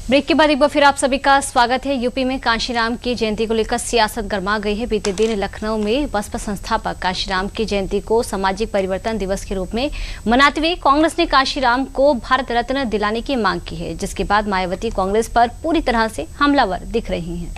Break के बाद एक बार फिर आप सभी का स्वागत है। यूपी में कांशीराम की जयंती को लेकर सियासत गर्मा गई है। बीते दिन लखनऊ में बसपा संस्थापक कांशीराम की जयंती को सामाजिक परिवर्तन दिवस के रूप में मनाते हुए कांग्रेस ने कांशीराम को भारत रत्न दिलाने की मांग की है, जिसके बाद मायावती कांग्रेस पर पूरी तरह से हमलावर दिख रही हैं।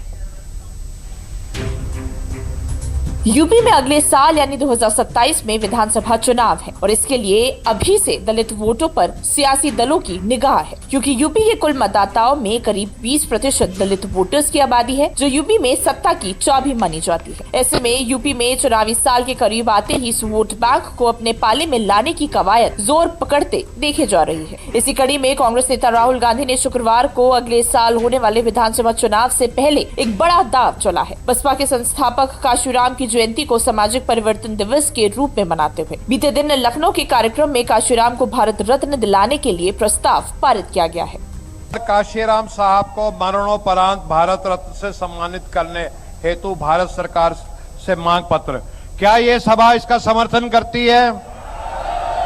यूपी में अगले साल यानी 2027 में विधानसभा चुनाव है और इसके लिए अभी से दलित वोटों पर सियासी दलों की निगाह है, क्योंकि यूपी के कुल मतदाताओं में करीब 20% दलित वोटर्स की आबादी है, जो यूपी में सत्ता की चाबी मानी जाती है। ऐसे में यूपी में चुनावी साल के करीब आते ही इस वोट बैंक को अपने पाले में लाने की कवायद जोर पकड़ते देखे जा रही है। इसी कड़ी में कांग्रेस नेता राहुल गांधी ने शुक्रवार को अगले साल होने वाले विधानसभा चुनाव से पहले एक बड़ा दांव चला है। बसपा के संस्थापक कांशीराम की जयंती को सामाजिक परिवर्तन दिवस के रूप में मनाते हुए बीते दिन लखनऊ के कार्यक्रम में कांशीराम को भारत रत्न दिलाने के लिए प्रस्ताव पारित किया गया है। कांशीराम साहब को मरणोपरांत भारत रत्न से सम्मानित करने हेतु भारत सरकार से मांग पत्र, क्या ये सभा इसका समर्थन करती है?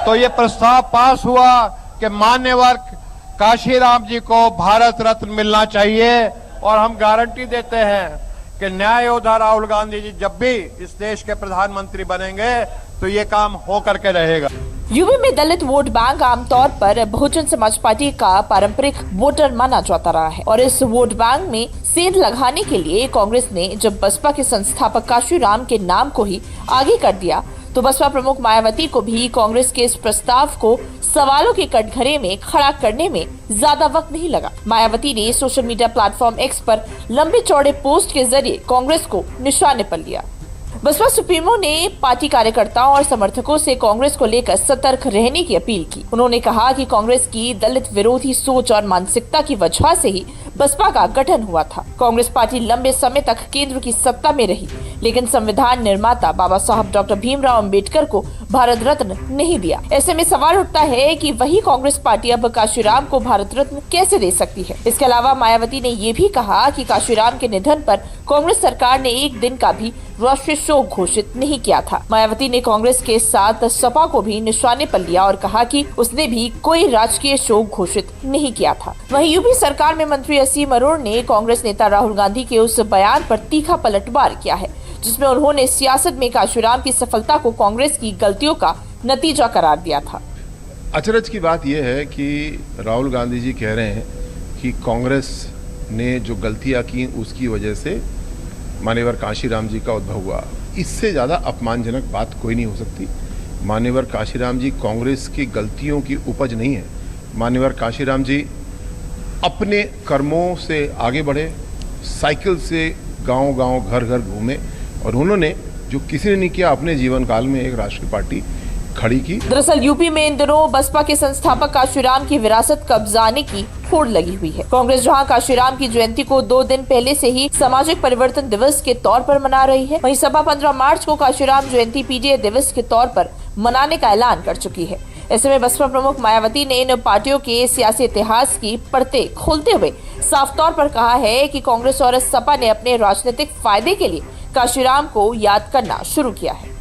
तो ये प्रस्ताव पास हुआ कि मान्यवर कांशीराम जी को भारत रत्न मिलना चाहिए और हम गारंटी देते हैं कि न्याय योद्धा राहुल गांधी जी जब भी इस देश के प्रधानमंत्री बनेंगे तो ये काम हो करके रहेगा। यूपी में दलित वोट बैंक आमतौर पर बहुजन समाज पार्टी का पारंपरिक वोटर माना जाता रहा है और इस वोट बैंक में सेंध लगाने के लिए कांग्रेस ने जब बसपा के संस्थापक कांशीराम के नाम को ही आगे कर दिया, तो बसपा प्रमुख मायावती को भी कांग्रेस के इस प्रस्ताव को सवालों के कटघरे में खड़ा करने में ज्यादा वक्त नहीं लगा। मायावती ने सोशल मीडिया प्लेटफॉर्म एक्स पर लंबे चौड़े पोस्ट के जरिए कांग्रेस को निशाने पर लिया। बसपा सुप्रीमो ने पार्टी कार्यकर्ताओं और समर्थकों से कांग्रेस को लेकर सतर्क रहने की अपील की। उन्होंने कहा कि कांग्रेस की दलित विरोधी सोच और मानसिकता की वजह से ही बसपा का गठन हुआ था। कांग्रेस पार्टी लंबे समय तक केंद्र की सत्ता में रही, लेकिन संविधान निर्माता बाबा साहब डॉक्टर भीमराव अंबेडकर को भारत रत्न नहीं दिया। ऐसे में सवाल उठता है कि वही कांग्रेस पार्टी अब कांशीराम को भारत रत्न कैसे दे सकती है। इसके अलावा मायावती ने ये भी कहा कि कांशीराम के निधन पर कांग्रेस सरकार ने एक दिन का भी राष्ट्रीय शोक घोषित नहीं किया था। मायावती ने कांग्रेस के साथ सपा को भी निशाने पर लिया और कहा कि उसने भी कोई राजकीय शोक घोषित नहीं किया था। वहीं यूपी सरकार में मंत्री असीम अरोड़ ने कांग्रेस नेता राहुल गांधी के उस बयान पर तीखा पलटवार किया है, जिसमें उन्होंने सियासत में कांशीराम की सफलता को कांग्रेस की गलतियों का नतीजा करार दिया था। अचरज की बात यह है कि राहुल गांधी जी कह रहे हैं कि कांग्रेस ने जो गलतियां की उसकी वजह से मान्यवर कांशीराम जी का उद्भव हुआ। इससे ज़्यादा अपमानजनक बात कोई नहीं हो सकती। मान्यवर कांशीराम जी कांग्रेस की गलतियों की उपज नहीं है। मान्यवर कांशीराम जी अपने कर्मों से आगे बढ़े, साइकिल से गांव-गांव घर-घर घूमे और उन्होंने जो किसी ने नहीं किया, अपने जीवन काल में एक राष्ट्रीय पार्टी खड़ी की। दरअसल यूपी में इन दिनों बसपा के संस्थापक कांशीराम की विरासत कब्जाने की होड़ लगी हुई है। कांग्रेस जहां कांशीराम की जयंती को 2 दिन पहले से ही सामाजिक परिवर्तन दिवस के तौर पर मना रही है, वहीं सपा 15 मार्च को कांशीराम जयंती पीडीए दिवस के तौर पर मनाने का ऐलान कर चुकी है। ऐसे में बसपा प्रमुख मायावती ने इन पार्टियों के सियासी इतिहास की परतें खोलते हुए साफ तौर पर कहा है कि कांग्रेस और सपा ने अपने राजनीतिक फायदे के लिए कांशीराम को याद करना शुरू किया है।